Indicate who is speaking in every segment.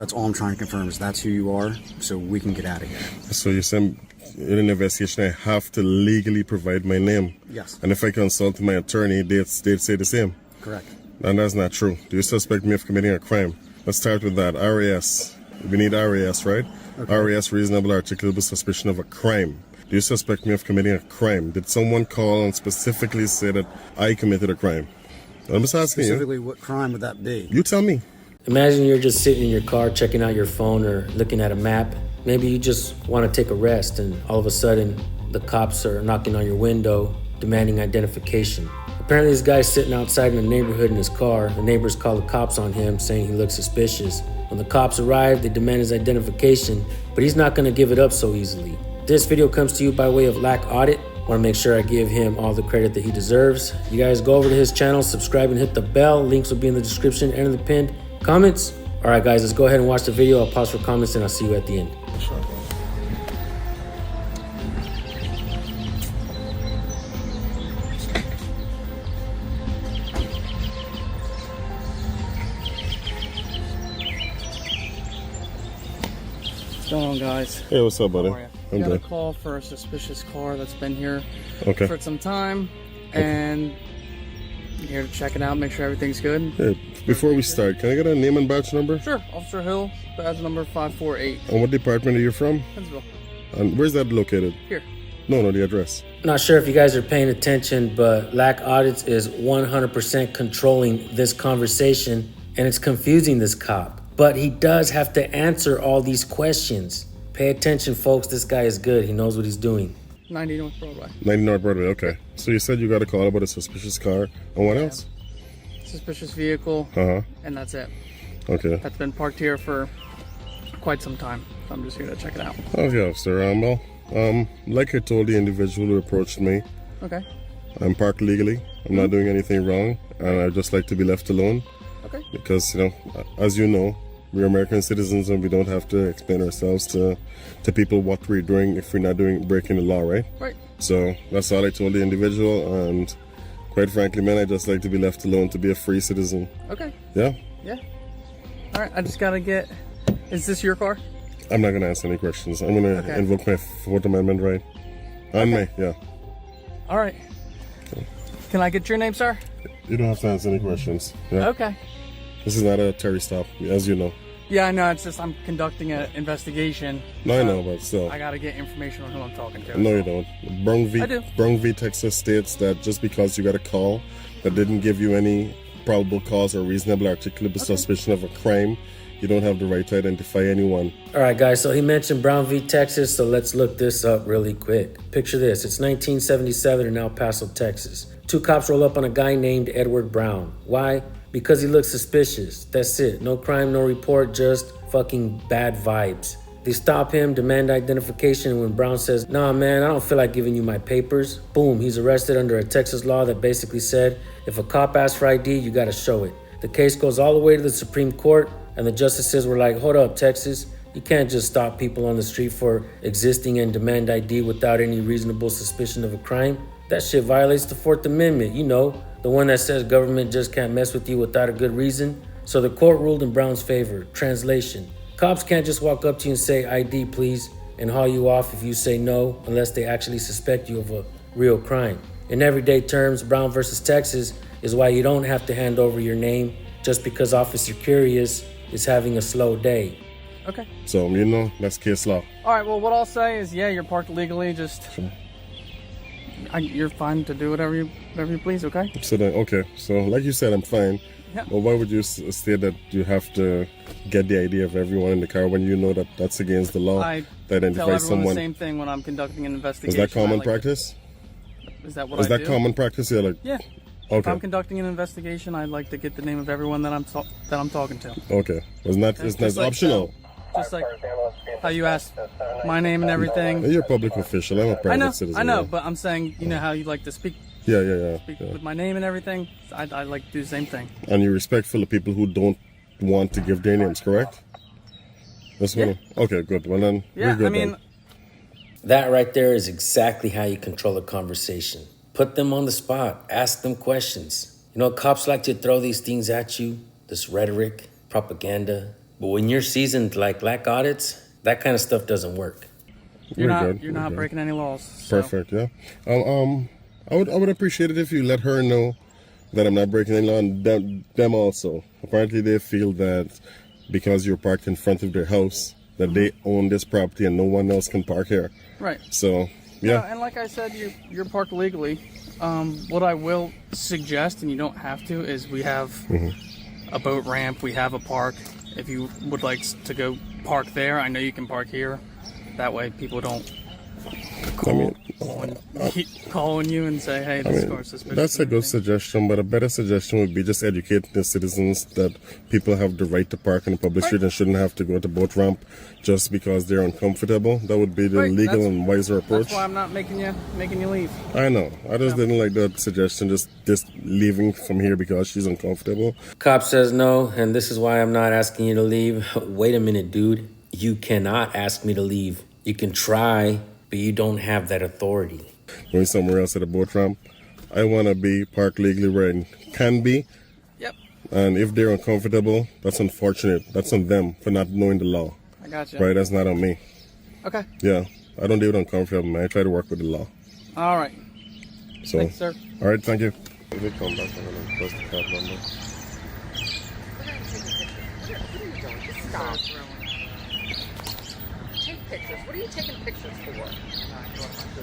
Speaker 1: That's all I'm trying to confirm is that's who you are, so we can get out of here.
Speaker 2: So you said in an investigation I have to legally provide my name?
Speaker 1: Yes.
Speaker 2: And if I consult my attorney, they'd say the same?
Speaker 1: Correct.
Speaker 2: And that's not true. Do you suspect me of committing a crime? Let's start with that. RAS. We need RAS, right?
Speaker 1: Okay.
Speaker 2: RAS, reasonable articulable suspicion of a crime. Do you suspect me of committing a crime? Did someone call and specifically say that I committed a crime? I'm just asking you.
Speaker 1: Specifically, what crime would that be?
Speaker 2: You tell me.
Speaker 3: Imagine you're just sitting in your car checking out your phone or looking at a map. Maybe you just want to take a rest and all of a sudden the cops are knocking on your window demanding identification. Apparently this guy's sitting outside in the neighborhood in his car. The neighbors call the cops on him saying he looks suspicious. When the cops arrive, they demand his identification, but he's not going to give it up so easily. This video comes to you by way of Lack Audit. I want to make sure I give him all the credit that he deserves. You guys go over to his channel, subscribe and hit the bell. Links will be in the description and in the pinned comments. All right, guys, let's go ahead and watch the video. I'll pause for comments and I'll see you at the end.
Speaker 2: Sure.
Speaker 4: What's going on, guys?
Speaker 2: Hey, what's up, buddy?
Speaker 4: How are you?
Speaker 2: I'm
Speaker 4: Got a
Speaker 2: good.
Speaker 4: call for a suspicious car that's been here
Speaker 2: Okay.
Speaker 4: for some time, and I'm here to check it out, make sure everything's good.
Speaker 2: Hey, before we start, can I get a name and badge number?
Speaker 4: Sure, Officer Hill, badge number 548,
Speaker 2: And what department are you from?
Speaker 4: Pennsville.
Speaker 2: And where's that located?
Speaker 4: Here.
Speaker 2: No, the address.
Speaker 3: Not sure if you guys are paying attention, but Lack Audits is 100% controlling this conversation and it's confusing this cop. But he does have to answer all these questions. Pay attention, folks. This guy is good. He knows what he's doing.
Speaker 4: 90 North Broadway.
Speaker 2: 90 North Broadway, okay. So you said you got a call about a suspicious car. And what else?
Speaker 4: Suspicious vehicle,
Speaker 2: Uh-huh.
Speaker 4: and that's it.
Speaker 2: Okay.
Speaker 4: That's been parked here for quite some time. So I'm just here to check it out.
Speaker 2: Okay, Officer Rambo. Like I told the individual who approached me,
Speaker 4: Okay.
Speaker 2: I'm parked legally. I'm not doing anything wrong. And I'd just like to be left alone.
Speaker 4: Okay.
Speaker 2: Because, as you know, we're American citizens and we don't have to explain ourselves to people what we're doing if we're not breaking the law, right?
Speaker 4: Right.
Speaker 2: So that's all I told the individual, and quite frankly, man, I just like to be left alone to be a free citizen.
Speaker 4: Okay.
Speaker 2: Yeah?
Speaker 4: Yeah. All right. I just gotta get. Is this your car?
Speaker 2: I'm not gonna answer any questions. I'm gonna
Speaker 4: Okay.
Speaker 2: invoke my Fourth Amendment right. On me, yeah.
Speaker 4: All right. Can I get your name, sir?
Speaker 2: You don't have to answer any questions. Yeah.
Speaker 4: Okay.
Speaker 2: This is not a Terry stop, as you know.
Speaker 4: Yeah, I know. It's just I'm conducting an investigation.
Speaker 2: No, I
Speaker 4: so
Speaker 2: know, but still.
Speaker 4: I gotta get information on who I'm talking to.
Speaker 2: No, you don't.
Speaker 4: I do.
Speaker 2: Brong v. Texas states that just because you got a call that didn't give you any probable cause or reasonable articulable suspicion of a crime, you don't have the right to identify anyone.
Speaker 3: All right, guys, so he mentioned Brown v. Texas, so let's look this up really quick. Picture this. It's 1977 in El Paso, Texas. Two cops roll up on a guy named Edward Brown. Why? Because he looks suspicious. That's it. No crime, no report, just fucking bad vibes. They stop him, demand identification, and when Brown says, "Nah, man, I don't feel like giving you my papers," boom, he's arrested under a Texas law that basically said, if a cop asks for ID, you gotta show it. The case goes all the way to the Supreme Court, and the justices were like, hold up, Texas. You can't just stop people on the street for existing and demand ID without any reasonable suspicion of a crime. That shit violates the Fourth Amendment, the one that says government just can't mess with you without a good reason. So the court ruled in Brown's favor. Translation: cops can't just walk up to you and say, ID please, and haul you off if you say no, unless they actually suspect you of a real crime. In everyday terms, Brown versus Texas is why you don't have to hand over your name just because Officer Curious is having a slow day.
Speaker 4: Okay.
Speaker 2: So, that's case law.
Speaker 4: All right. Well, what I'll say is, yeah, you're parked legally. Just you're fine to do whatever you please. Okay.
Speaker 2: So then, okay. So, like you said, I'm fine.
Speaker 4: Yeah.
Speaker 2: Well, why would you state that you have to get the ID of everyone in the car when you know that that's against the law
Speaker 4: I
Speaker 2: to
Speaker 4: tell
Speaker 2: identify
Speaker 4: everyone
Speaker 2: someone?
Speaker 4: the same thing when I'm conducting an
Speaker 2: Is
Speaker 4: investigation.
Speaker 2: that common
Speaker 4: I like to-
Speaker 2: practice?
Speaker 4: Is that what
Speaker 2: Is
Speaker 4: I
Speaker 2: that
Speaker 4: do?
Speaker 2: common practice? Yeah, like,
Speaker 4: Yeah. If I'm
Speaker 2: okay.
Speaker 4: conducting an investigation, I'd like to get the name of everyone that I'm talking to.
Speaker 2: Okay. Isn't that
Speaker 4: just like
Speaker 2: optional?
Speaker 4: Just like how you asked my name and everything.
Speaker 2: You're a public official. I'm a private citizen.
Speaker 4: I know,
Speaker 2: yeah.
Speaker 4: but I'm saying, how you like to speak
Speaker 2: Yeah.
Speaker 4: with my name and everything. I'd like to do the same thing.
Speaker 2: And you're respectful of people who don't want to give their names, correct? That's one. Okay, good. Well then,
Speaker 4: Yeah,
Speaker 2: we're good
Speaker 4: I mean,
Speaker 2: then.
Speaker 3: That right there is exactly how you control a conversation. Put them on the spot. Ask them questions. Cops like to throw these things at you, this rhetoric, propaganda, But when you're seasoned like lack audits, that kind of stuff doesn't work.
Speaker 4: You're
Speaker 2: We're
Speaker 4: not
Speaker 2: good,
Speaker 4: you're
Speaker 2: we're
Speaker 4: not
Speaker 2: good.
Speaker 4: breaking any laws. So.
Speaker 2: Perfect. Yeah. I would appreciate it if you let her know that I'm not breaking any law, and them also. Apparently, they feel that because you're parked in front of their house, that they own this property and no one else can park here.
Speaker 4: Right.
Speaker 2: So
Speaker 4: Yeah,
Speaker 2: yeah,
Speaker 4: and like I said, you're parked legally. What I will suggest, and you don't have to, is we have a boat ramp. We have a park. If you would like to go park there, I know you can park here. That way, people don't call on you and say, "Hey, this car's suspicious."
Speaker 2: that's a
Speaker 4: and
Speaker 2: good
Speaker 4: everything.
Speaker 2: suggestion. But a better suggestion would be just educating the citizens that people have the right to park on the public street and shouldn't have to go to boat ramp just because they're uncomfortable. That would be the
Speaker 4: Right,
Speaker 2: legal
Speaker 4: that's-
Speaker 2: and wiser approach.
Speaker 4: That's why I'm not making you leave.
Speaker 2: I know. I just didn't like that suggestion. Just leaving from here because she's uncomfortable.
Speaker 3: Cop says no, and this is why I'm not asking you to leave. Wait a minute, dude. You cannot ask me to leave. You can try, but you don't have that authority.
Speaker 2: Going somewhere else at a boat ramp. I want to be parked legally where I can be.
Speaker 4: Yep,
Speaker 2: And if they're uncomfortable, that's unfortunate. That's on them for not knowing the law.
Speaker 4: I got you.
Speaker 2: Right? That's not on me.
Speaker 4: Okay.
Speaker 2: Yeah. I don't deal with uncomfortable, man. I try to work with the law.
Speaker 4: All right.
Speaker 2: So,
Speaker 4: Thanks, sir.
Speaker 2: all right, thank you. If they come back, I'm going to press the cab number.
Speaker 5: Stop. Take pictures. What are you taking pictures for?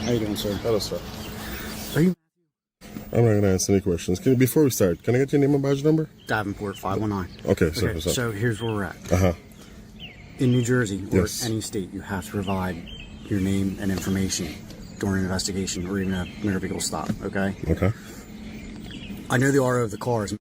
Speaker 1: How you doing, sir?
Speaker 2: Hello, sir.
Speaker 1: Are you
Speaker 2: I'm not going to answer any questions. Before we start, can I get your name and badge number?
Speaker 1: Davenport 519?
Speaker 2: Okay, sir.
Speaker 1: Okay, so here's where we're at.
Speaker 2: Uh-huh.
Speaker 1: In New Jersey or
Speaker 2: Yes.
Speaker 1: any state, you have to provide your name and information during an investigation or even a motor vehicle stop. Okay.
Speaker 2: Okay.
Speaker 1: I know the RO of the car is.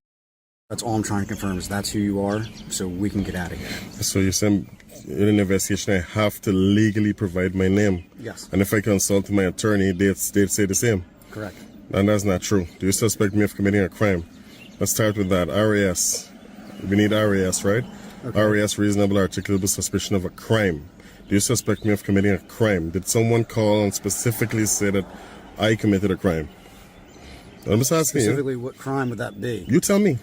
Speaker 1: That's all I'm trying to confirm is that's who you are, so we can get out of here.
Speaker 2: So you said in an investigation I have to legally provide my name.
Speaker 1: Yes.
Speaker 2: And if I consult my attorney, they'd say the same.
Speaker 1: Correct.
Speaker 2: And that's not true. Do you suspect me of committing a crime? Let's start with that. RAS. We need RAS, right?
Speaker 1: Okay.
Speaker 2: RAS, reasonable articulable suspicion of a crime. Do you suspect me of committing a crime? Did someone call and specifically say that I committed a crime? I'm just asking you.
Speaker 1: Specifically, what crime would that be?
Speaker 2: You tell me.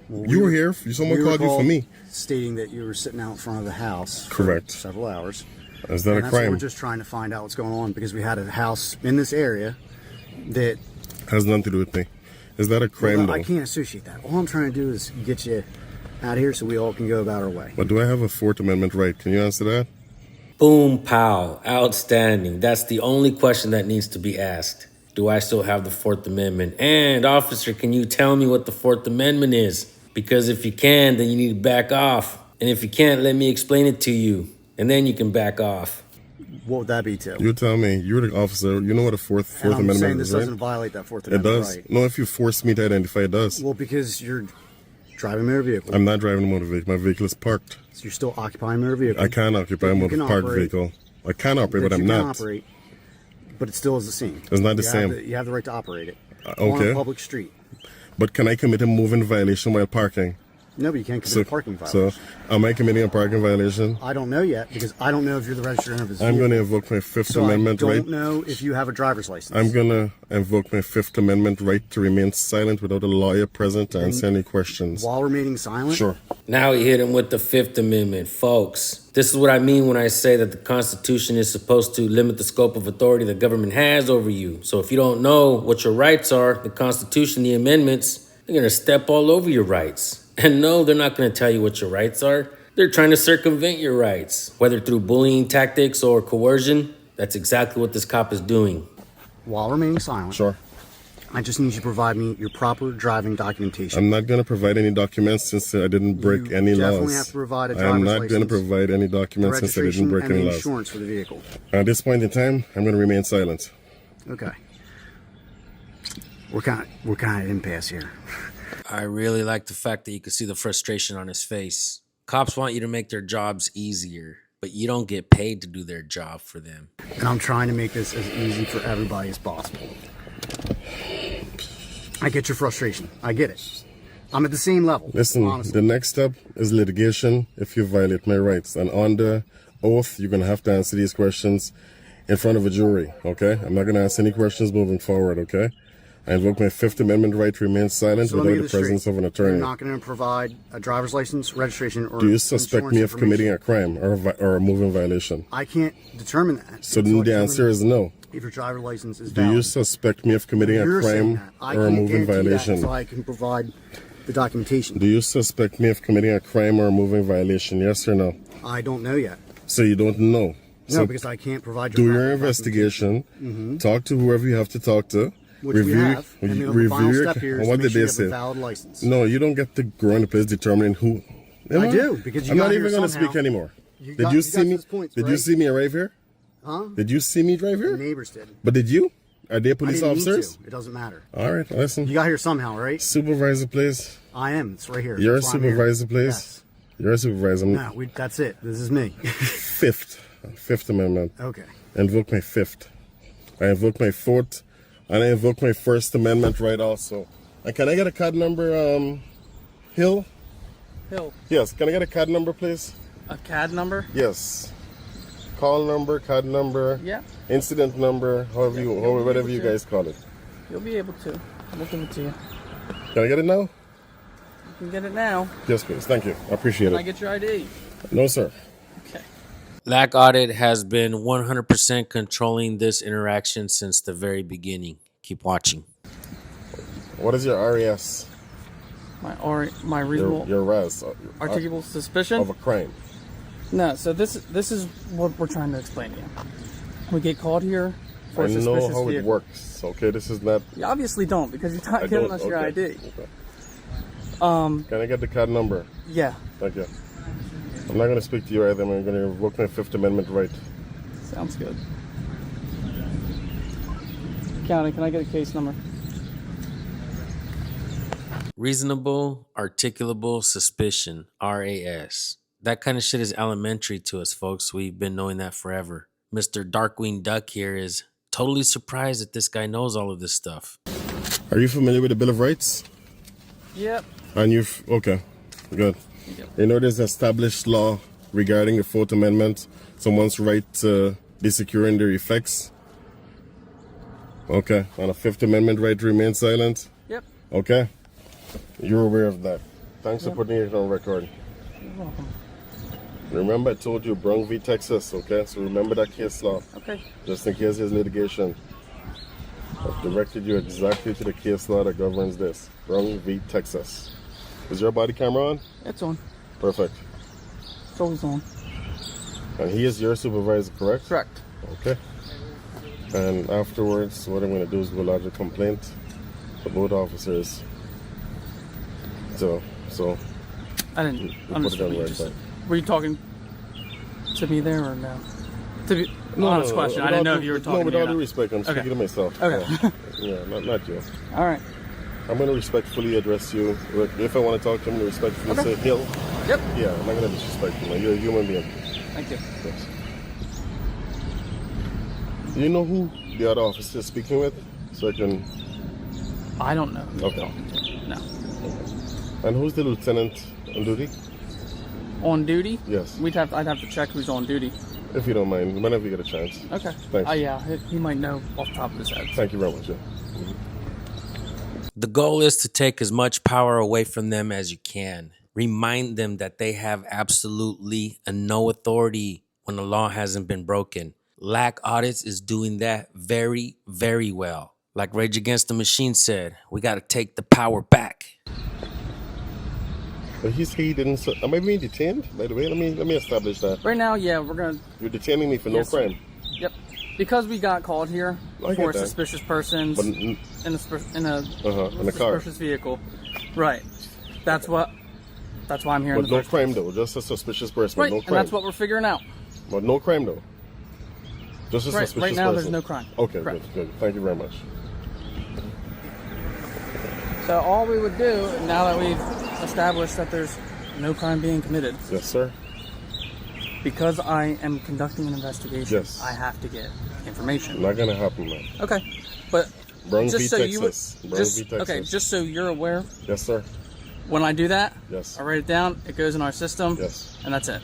Speaker 1: Well,
Speaker 2: You were here. Someone
Speaker 1: we
Speaker 2: called you for
Speaker 1: recall
Speaker 2: me.
Speaker 1: stating that you were sitting out in front of the house
Speaker 2: Correct.
Speaker 1: for several hours.
Speaker 2: Is that
Speaker 1: And
Speaker 2: a
Speaker 1: that's what
Speaker 2: crime?
Speaker 1: we're just trying to find out what's going on because we had a house in this area that
Speaker 2: Has nothing to do with me. Is that a crime,
Speaker 1: well,
Speaker 2: though?
Speaker 1: I can't associate that. All I'm trying to do is get you out of here so we all can go about our way.
Speaker 2: But do I have a Fourth Amendment right? Can you answer that?
Speaker 3: Boom, pow, outstanding. That's the only question that needs to be asked. Do I still have the Fourth Amendment? And, officer, can you tell me what the Fourth Amendment is? Because if you can, then you need to back off. And if you can't, let me explain it to you. And then you can back off.
Speaker 1: What would that be, Till?
Speaker 2: You tell me. You're the officer. You know what a Fourth
Speaker 1: And I'm saying
Speaker 2: Amendment
Speaker 1: this
Speaker 2: is, right?
Speaker 1: doesn't violate that Fourth
Speaker 2: It
Speaker 1: Amendment
Speaker 2: does.
Speaker 1: right.
Speaker 2: No, if you force me to identify, it does.
Speaker 1: Well, because you're driving a motor vehicle.
Speaker 2: I'm not driving a motor vehicle. My vehicle is parked.
Speaker 1: So you're still occupying a motor vehicle.
Speaker 2: I can occupy a
Speaker 1: You
Speaker 2: motor
Speaker 1: can
Speaker 2: parked
Speaker 1: operate.
Speaker 2: vehicle. I can operate,
Speaker 1: that
Speaker 2: but I'm
Speaker 1: you can
Speaker 2: not.
Speaker 1: operate, but it still is the same.
Speaker 2: It's not the
Speaker 1: You
Speaker 2: same.
Speaker 1: you have the right to operate it on
Speaker 2: okay.
Speaker 1: a public street.
Speaker 2: But can I commit a moving violation while parking?
Speaker 1: No, but you can't commit a parking violation.
Speaker 2: So, am I committing a parking violation?
Speaker 1: I don't know yet because I don't know if you're the registered owner of this
Speaker 2: I'm
Speaker 1: vehicle.
Speaker 2: going to invoke my Fifth
Speaker 1: So
Speaker 2: Amendment
Speaker 1: I don't
Speaker 2: right.
Speaker 1: know if you have a driver's license.
Speaker 2: I'm going to invoke my Fifth Amendment right to remain silent without a lawyer present to answer any questions.
Speaker 1: While remaining silent.
Speaker 2: Sure.
Speaker 3: Now we hit him with the Fifth Amendment. Folks, this is what I mean when I say that the Constitution is supposed to limit the scope of authority the government has over you. So if you don't know what your rights are, the Constitution, the amendments, they're going to step all over your rights. And no, they're not going to tell you what your rights are. They're trying to circumvent your rights, whether through bullying tactics or coercion. That's exactly what this cop is doing.
Speaker 1: While remaining silent.
Speaker 2: Sure.
Speaker 1: I just need you to provide me your proper driving documentation.
Speaker 2: I'm not going to provide any documents since I didn't break
Speaker 1: You
Speaker 2: any laws.
Speaker 1: definitely have to provide a
Speaker 2: I'm
Speaker 1: driver's
Speaker 2: not going to
Speaker 1: license,
Speaker 2: provide any
Speaker 1: the
Speaker 2: documents since I
Speaker 1: registration
Speaker 2: didn't break
Speaker 1: and
Speaker 2: any
Speaker 1: the
Speaker 2: laws.
Speaker 1: insurance for the vehicle.
Speaker 2: At this point in time, I'm going to remain silent.
Speaker 1: Okay. We're kind of impasse here.
Speaker 3: I really like the fact that you can see the frustration on his face. Cops want you to make their jobs easier, but you don't get paid to do their job for them.
Speaker 1: And I'm trying to make this as easy for everybody as possible. I get your frustration. I get it. I'm at the same level.
Speaker 2: Listen,
Speaker 1: honestly.
Speaker 2: the next step is litigation if you violate my rights. And under oath, you're going to have to answer these questions in front of a jury, okay? I'm not going to ask any questions moving forward, okay? I invoke my Fifth Amendment right to remain silent
Speaker 1: So let me
Speaker 2: without
Speaker 1: get
Speaker 2: the
Speaker 1: this
Speaker 2: presence
Speaker 1: straight.
Speaker 2: of an
Speaker 1: You're
Speaker 2: attorney.
Speaker 1: not going to provide a driver's license, registration, or
Speaker 2: Do you suspect
Speaker 1: insurance
Speaker 2: me of committing
Speaker 1: information.
Speaker 2: a crime or a moving violation?
Speaker 1: I can't determine that.
Speaker 2: So
Speaker 1: until I
Speaker 2: then the
Speaker 1: determine
Speaker 2: answer is no.
Speaker 1: if your driver's license is
Speaker 2: Do
Speaker 1: valid.
Speaker 2: you suspect me of committing a
Speaker 1: You're saying
Speaker 2: crime
Speaker 1: that. I
Speaker 2: or a
Speaker 1: can't
Speaker 2: moving
Speaker 1: guarantee that
Speaker 2: violation?
Speaker 1: until I can provide the documentation.
Speaker 2: Do you suspect me of committing a crime or a moving violation? Yes or no?
Speaker 1: I don't know yet.
Speaker 2: So you don't know.
Speaker 1: No,
Speaker 2: So
Speaker 1: because I can't provide
Speaker 2: do
Speaker 1: your
Speaker 2: your
Speaker 1: proper documentation.
Speaker 2: investigation. Talk to whoever you have to talk to.
Speaker 1: Which we have. And the final
Speaker 2: your-
Speaker 1: step here
Speaker 2: and
Speaker 1: is
Speaker 2: what
Speaker 1: to make
Speaker 2: did
Speaker 1: sure
Speaker 2: they
Speaker 1: you have a
Speaker 2: say?
Speaker 1: valid license.
Speaker 2: No, you don't get to go in the place determining who.
Speaker 1: I do, because you
Speaker 2: I'm
Speaker 1: got
Speaker 2: not
Speaker 1: here
Speaker 2: even going to
Speaker 1: somehow.
Speaker 2: speak anymore.
Speaker 1: You
Speaker 2: Did
Speaker 1: got-
Speaker 2: you
Speaker 1: you
Speaker 2: see
Speaker 1: got
Speaker 2: me?
Speaker 1: those points,
Speaker 2: Did you
Speaker 1: right?
Speaker 2: see me arrive here?
Speaker 1: Huh?
Speaker 2: Did you see me drive
Speaker 1: The
Speaker 2: here?
Speaker 1: neighbors did.
Speaker 2: But did you? Are they
Speaker 1: I
Speaker 2: police
Speaker 1: didn't need
Speaker 2: officers?
Speaker 1: to. It doesn't matter.
Speaker 2: All right, listen.
Speaker 1: You got here somehow, right?
Speaker 2: Supervisor, please.
Speaker 1: I am. It's right here.
Speaker 2: You're a
Speaker 1: That's why I'm here.
Speaker 2: supervisor, please.
Speaker 1: Yes.
Speaker 2: You're a supervisor.
Speaker 1: No, that's it. This is me.
Speaker 2: Fifth Amendment.
Speaker 1: Okay.
Speaker 2: I invoke my fifth. I invoke my fourth, and I invoke my First Amendment right also. And can I get a card number, Hill?
Speaker 4: Hill,
Speaker 2: Yes. Can I get a card number, please?
Speaker 4: a CAD number?
Speaker 2: Yes. Call number, card number,
Speaker 4: Yeah,
Speaker 2: incident number, however you,
Speaker 4: you'll be
Speaker 2: whatever
Speaker 4: able
Speaker 2: you
Speaker 4: to.
Speaker 2: guys call it.
Speaker 4: you'll be able to. We'll give it to you.
Speaker 2: Can I get it now?
Speaker 4: You can get it now.
Speaker 2: Yes, please. Thank you. I appreciate
Speaker 4: Can I
Speaker 2: it.
Speaker 4: get your ID?
Speaker 2: No, sir.
Speaker 4: Okay.
Speaker 3: Lack Audit has been 100% controlling this interaction since the very beginning. Keep watching.
Speaker 2: What is your RAS?
Speaker 4: My reasonable
Speaker 2: Your RAS
Speaker 4: articulable suspicion?
Speaker 2: of a crime.
Speaker 4: No, so this is what we're trying to explain to you. We get called here for
Speaker 2: I
Speaker 4: a
Speaker 2: know
Speaker 4: suspicious
Speaker 2: how it
Speaker 4: vehicle.
Speaker 2: works. Okay, this is not.
Speaker 4: You obviously don't because you're not
Speaker 2: I
Speaker 4: giving
Speaker 2: don't.
Speaker 4: us your
Speaker 2: Okay.
Speaker 4: ID.
Speaker 2: Okay. Can I get the card number?
Speaker 4: Yeah,
Speaker 2: Thank you. I'm not going to speak to you either. I'm going to invoke my Fifth Amendment right.
Speaker 4: sounds good. County, can I get a case number?
Speaker 3: Reasonable, articulable suspicion, RAS. That kind of shit is elementary to us, folks. We've been knowing that forever. Mr. Darkwing Duck here is totally surprised that this guy knows all of this stuff.
Speaker 2: Are you familiar with the Bill of Rights?
Speaker 4: Yep.
Speaker 2: And okay, good. You know there's established law regarding the Fourth Amendment, someone's right to be secure in their effects. Okay, and a Fifth Amendment right to remain silent.
Speaker 4: Yep.
Speaker 2: Okay, you're aware of that. Thanks for putting it on record.
Speaker 4: You're welcome.
Speaker 2: Remember, I told you Brown v. Texas. Okay, so remember that case law,
Speaker 4: Okay.
Speaker 2: just in case there's litigation. I've directed you exactly to the case law that governs this. Brown v. Texas. Is your body camera on?
Speaker 4: It's on.
Speaker 2: Perfect.
Speaker 4: It's always on.
Speaker 2: And he is your supervisor, correct?
Speaker 4: Correct.
Speaker 2: Okay. And afterwards, what I'm going to do is go lodge a complaint to both officers. So
Speaker 4: I didn't
Speaker 2: put it
Speaker 4: understand
Speaker 2: on
Speaker 4: what you
Speaker 2: right
Speaker 4: just
Speaker 2: back.
Speaker 4: said. Were you talking to me there or no? To be honest question. I didn't know if you were talking
Speaker 2: No, with
Speaker 4: to me
Speaker 2: all
Speaker 4: or
Speaker 2: due
Speaker 4: not.
Speaker 2: respect, I'm speaking
Speaker 4: Okay.
Speaker 2: to myself.
Speaker 4: Okay.
Speaker 2: Yeah, not you.
Speaker 4: All right.
Speaker 2: I'm going to respectfully address you. If I want to talk to him, respectfully say, Hill.
Speaker 4: Yep.
Speaker 2: Yeah, I'm not going to disrespect you. You're a human being.
Speaker 4: Thank you.
Speaker 2: Yes. Do you know who the other officer is speaking with? So I can.
Speaker 4: I don't know. Who you're
Speaker 2: Okay.
Speaker 4: talking to. No.
Speaker 2: And who's the lieutenant on duty?
Speaker 4: On duty?
Speaker 2: Yes.
Speaker 4: I'd have to check who's on duty.
Speaker 2: If you don't mind, whenever you get a chance.
Speaker 4: Okay.
Speaker 2: Thanks.
Speaker 4: Yeah, he might know off the top of his head.
Speaker 2: Thank you very much. Yeah.
Speaker 3: The goal is to take as much power away from them as you can. Remind them that they have absolutely no authority when the law hasn't been broken. Lack Audits is doing that very, very well. Like Rage Against the Machine said, we got to take the power back.
Speaker 2: But he didn't. Am I being detained? By the way, let me establish that.
Speaker 4: Right now, yeah, we're gonna.
Speaker 2: You're detaining me for
Speaker 4: Yes,
Speaker 2: no
Speaker 4: sir.
Speaker 2: crime.
Speaker 4: Yep. Because we got called here
Speaker 2: I
Speaker 4: for
Speaker 2: get that.
Speaker 4: suspicious persons
Speaker 2: But
Speaker 4: in a
Speaker 2: in a car.
Speaker 4: suspicious vehicle. Right. That's why I'm here. in
Speaker 2: but
Speaker 4: the
Speaker 2: no
Speaker 4: first
Speaker 2: crime though. Just a suspicious person.
Speaker 4: Right,
Speaker 2: But no
Speaker 4: and
Speaker 2: crime.
Speaker 4: that's what we're figuring out.
Speaker 2: But no crime though. Just a
Speaker 4: Right,
Speaker 2: suspicious
Speaker 4: right now
Speaker 2: person.
Speaker 4: there's no crime.
Speaker 2: Okay,
Speaker 4: Correct.
Speaker 2: good. Thank you very much.
Speaker 4: So all we would do, now that we've established that there's no crime being committed,
Speaker 2: Yes, sir.
Speaker 4: because I am conducting an investigation,
Speaker 2: Yes.
Speaker 4: I have to get information.
Speaker 2: Not gonna happen, man.
Speaker 4: Okay, but
Speaker 2: Brown v.
Speaker 4: just so you would,
Speaker 2: Texas. Brown v. Texas.
Speaker 4: okay, just so you're aware,
Speaker 2: Yes, sir.
Speaker 4: when I do that,
Speaker 2: Yes.
Speaker 4: I write it down, it goes in our system,
Speaker 2: Yes.
Speaker 4: and that's it.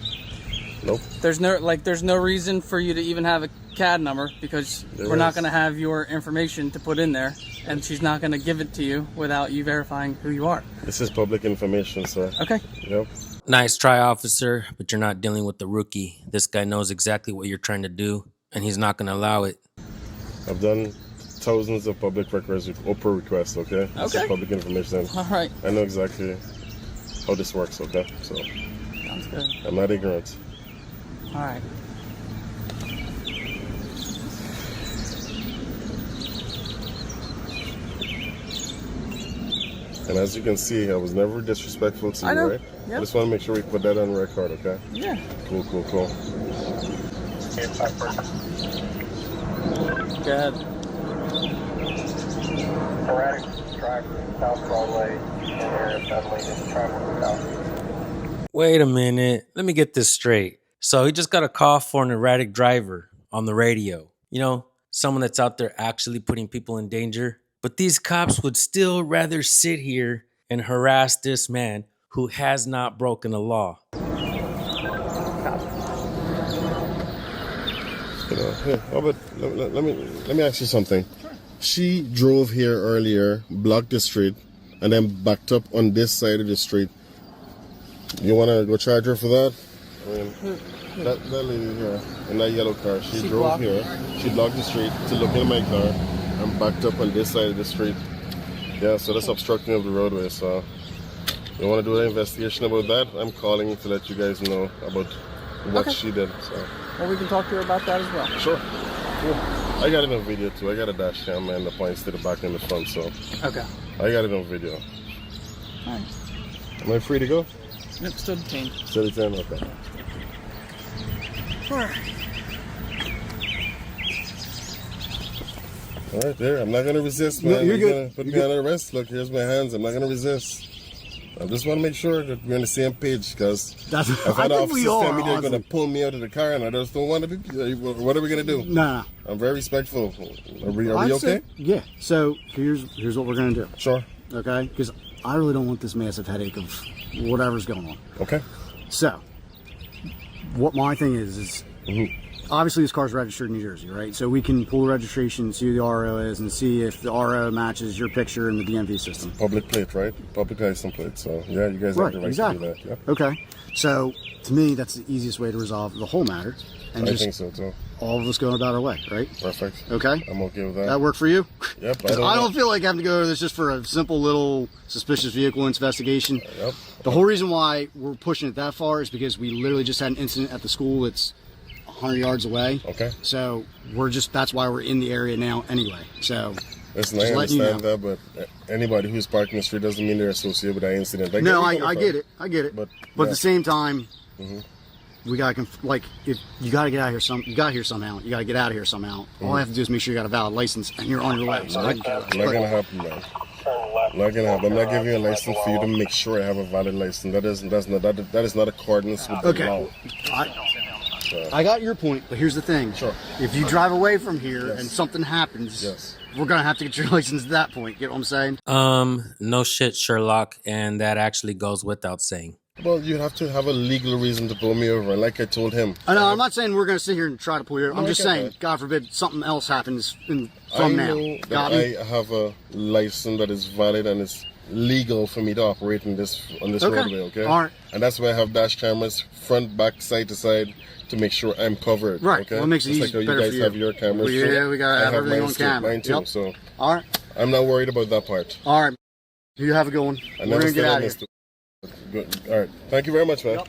Speaker 2: Nope.
Speaker 4: There's no reason for you to even have a CAD number because we're not going to have your information to put in there, and she's not going to give it to you without you verifying who you are.
Speaker 2: This is public information, sir.
Speaker 4: Okay.
Speaker 2: Yep.
Speaker 3: Nice try, officer, but you're not dealing with the rookie. This guy knows exactly what you're trying to do, and he's not going to allow it.
Speaker 2: I've done thousands of public records with Oprah requests, okay? This is
Speaker 4: Okay.
Speaker 2: public information.
Speaker 4: All right.
Speaker 2: I know exactly how this works, okay? So
Speaker 4: Sounds good.
Speaker 2: I'm not ignorant.
Speaker 4: All right.
Speaker 2: And as you can see, I was never disrespectful to
Speaker 4: I
Speaker 2: you,
Speaker 4: know.
Speaker 2: right?
Speaker 4: Yep.
Speaker 2: I just want to make sure we put that on record, okay?
Speaker 4: Yeah.
Speaker 2: Cool.
Speaker 4: Good.
Speaker 6: Erratic driver, South Broadway, and area suddenly is traveling south.
Speaker 3: Wait a minute. Let me get this straight. So he just got a call for an erratic driver on the radio. You know, someone that's out there actually putting people in danger. But these cops would still rather sit here and harass this man who has not broken the law.
Speaker 2: You know, here, Albert, let me ask you something. She drove here earlier, blocked the street, and then backed up on this side of the street. You want to go charge her for that? I mean, that lady here in that yellow car, she drove
Speaker 4: blocked-
Speaker 2: here. She blocked the street to look in my car and backed up on this side of the street. Yeah, so that's obstructing of the roadway. So you want to do an investigation about that? I'm calling to let you guys know about what
Speaker 4: Okay.
Speaker 2: she did. So.
Speaker 4: Well, we can talk to her about that as well.
Speaker 2: Sure. Cool. I got it on video too. I got a dash cam and the points to the back and the front, so
Speaker 4: Okay.
Speaker 2: I got it on video.
Speaker 4: All right.
Speaker 2: Am I free to go?
Speaker 4: Yep, still detained.
Speaker 2: Steady 10? Okay. All right, there. I'm not going to resist, man.
Speaker 1: No, you're
Speaker 2: You're
Speaker 1: good.
Speaker 2: going to put
Speaker 1: You're
Speaker 2: me
Speaker 1: good.
Speaker 2: on arrest. Look, here's my hands. I'm not going to resist. I just want to make sure that we're on the same page because
Speaker 1: That's-
Speaker 2: if
Speaker 1: I
Speaker 2: other
Speaker 1: think we
Speaker 2: officers tell
Speaker 1: are,
Speaker 2: me they're going
Speaker 1: honestly.
Speaker 2: to pull me out of the car and I just don't want to be, what are we going to do?
Speaker 1: No.
Speaker 2: I'm very respectful. Are we
Speaker 1: I'd
Speaker 2: okay?
Speaker 1: say- yeah. So here's what we're gonna do.
Speaker 2: Sure.
Speaker 1: Okay? Because I really don't want this massive headache of whatever's going on.
Speaker 2: Okay.
Speaker 1: So, what my thing is obviously this car's registered in New Jersey, right? So we can pull the registration, see who the RO is, and see if the RO matches your picture in the DMV system.
Speaker 2: Public plate, right? Public license plate. So yeah, you guys
Speaker 1: Right,
Speaker 2: have the right
Speaker 1: exactly.
Speaker 2: to do that. Yep.
Speaker 1: Okay. So to me, that's the easiest way to resolve the whole matter, and
Speaker 2: I
Speaker 1: just
Speaker 2: think so too.
Speaker 1: all of us going about our way, right?
Speaker 2: Perfect.
Speaker 1: Okay.
Speaker 2: I'm okay with that.
Speaker 1: That work for you?
Speaker 2: Yep.
Speaker 1: 'Cause I don't feel like having to go to this just for a simple little suspicious vehicle investigation.
Speaker 2: Yep.
Speaker 1: The whole reason why we're pushing it that far is because we literally just had an incident at the school that's 100 yards away.
Speaker 2: Okay.
Speaker 1: So that's why we're in the area now anyway. So
Speaker 2: Listen,
Speaker 1: just
Speaker 2: I
Speaker 1: letting you
Speaker 2: understand that, but anybody who's parking the street doesn't mean they're associated with that incident.
Speaker 1: no,
Speaker 2: where you're
Speaker 1: I
Speaker 2: coming
Speaker 1: get
Speaker 2: from.
Speaker 1: it. I get it.
Speaker 2: But,
Speaker 1: But at
Speaker 2: yeah.
Speaker 1: the same time, we gotta if you gotta get out of here you got here somehow. You gotta get out of here somehow. All I have to do is make sure you got a valid license and you're on your way. So
Speaker 2: Not gonna happen, man. Not gonna happen. I'm not giving you a license for you to make sure I have a valid license. That is not accordance with the
Speaker 1: Okay.
Speaker 2: law.
Speaker 1: I got your point, but here's the thing.
Speaker 2: Sure.
Speaker 1: If you drive away from here
Speaker 2: Yes.
Speaker 1: and something happens,
Speaker 2: Yes.
Speaker 1: we're gonna have to get your license at that point. Get what I'm saying?
Speaker 3: No shit, Sherlock, and that actually goes without saying.
Speaker 2: Well, you have to have a legal reason to pull me over, and like I told him.
Speaker 1: I know. I'm not saying we're gonna sit here and try to pull you.
Speaker 2: No,
Speaker 1: I'm
Speaker 2: I
Speaker 1: just
Speaker 2: get
Speaker 1: saying,
Speaker 2: that.
Speaker 1: God forbid, something else happens
Speaker 2: I
Speaker 1: from now.
Speaker 2: know
Speaker 1: Got
Speaker 2: that
Speaker 1: me?
Speaker 2: I have a license that is valid and it's legal for me to operate on this
Speaker 1: Okay.
Speaker 2: roadway, okay?
Speaker 1: All right.
Speaker 2: And that's why I have dash cameras front, back, side to side to make sure I'm covered.
Speaker 1: Right.
Speaker 2: Okay.
Speaker 1: Well, it makes it
Speaker 2: Just
Speaker 1: easy,
Speaker 2: like how you
Speaker 1: better
Speaker 2: guys
Speaker 1: for you.
Speaker 2: have your cameras.
Speaker 1: Yeah,
Speaker 2: too.
Speaker 1: we gotta
Speaker 2: I
Speaker 1: have everything
Speaker 2: mine
Speaker 1: on
Speaker 2: too,
Speaker 1: camera.
Speaker 2: Mine too.
Speaker 1: Yep.
Speaker 2: So
Speaker 1: All right.
Speaker 2: I'm not worried about that part.
Speaker 1: All right. You have a good one.
Speaker 2: I
Speaker 1: We're
Speaker 2: never
Speaker 1: gonna get
Speaker 2: said I
Speaker 1: out of here.
Speaker 2: missed it. Good. All right. Thank you very much, man.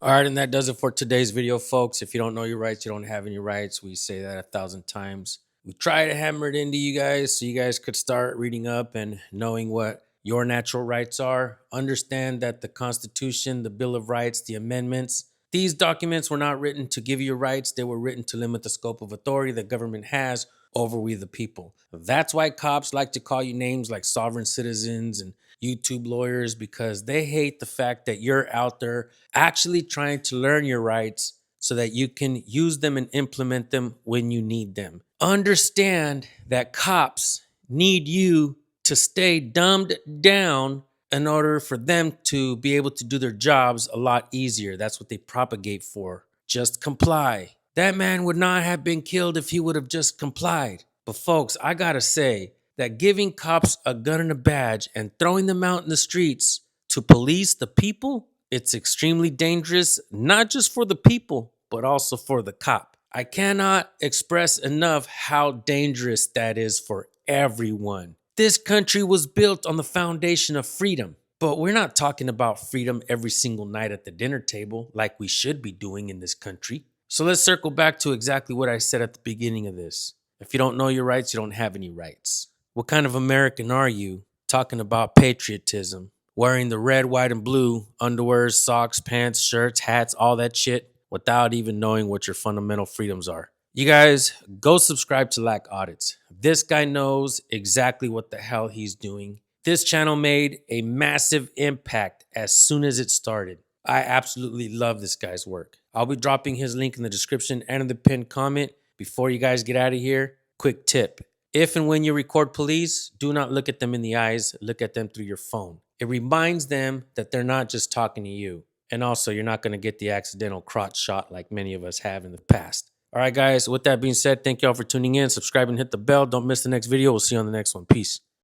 Speaker 3: All right, and that does it for today's video, folks. If you don't know your rights, you don't have any rights. We say that 1,000 times. We try to hammer it into you guys so you guys could start reading up and knowing what your natural rights are. Understand that the Constitution, the Bill of Rights, the amendments, these documents were not written to give you rights. They were written to limit the scope of authority the government has over we the people. That's why cops like to call you names like sovereign citizens and YouTube lawyers, because they hate the fact that you're out there actually trying to learn your rights so that you can use them and implement them when you need them. Understand that cops need you to stay dumbed down in order for them to be able to do their jobs a lot easier. That's what they propagate for. Just comply. That man would not have been killed if he would have just complied. But folks, I gotta say that giving cops a gun and a badge and throwing them out in the streets to police the people, it's extremely dangerous, not just for the people, but also for the cop. I cannot express enough how dangerous that is for everyone. This country was built on the foundation of freedom, but we're not talking about freedom every single night at the dinner table like we should be doing in this country. So let's circle back to exactly what I said at the beginning of this. If you don't know your rights, you don't have any rights. What kind of American are you talking about patriotism, wearing the red, white, and blue underwear, socks, pants, shirts, hats, all that shit, without even knowing what your fundamental freedoms are? You guys, go subscribe to Lack Audits. This guy knows exactly what the hell he's doing. This channel made a massive impact as soon as it started. I absolutely love this guy's work. I'll be dropping his link in the description and in the pinned comment. Before you guys get out of here, quick tip. If and when you record police, do not look at them in the eyes, look at them through your phone. It reminds them that they're not just talking to you. And also, you're not going to get the accidental crotch shot like many of us have in the past. All right, guys, with that being said, thank y'all for tuning in. Subscribe and hit the bell. Don't miss the next video. We'll see you on the next one. Peace.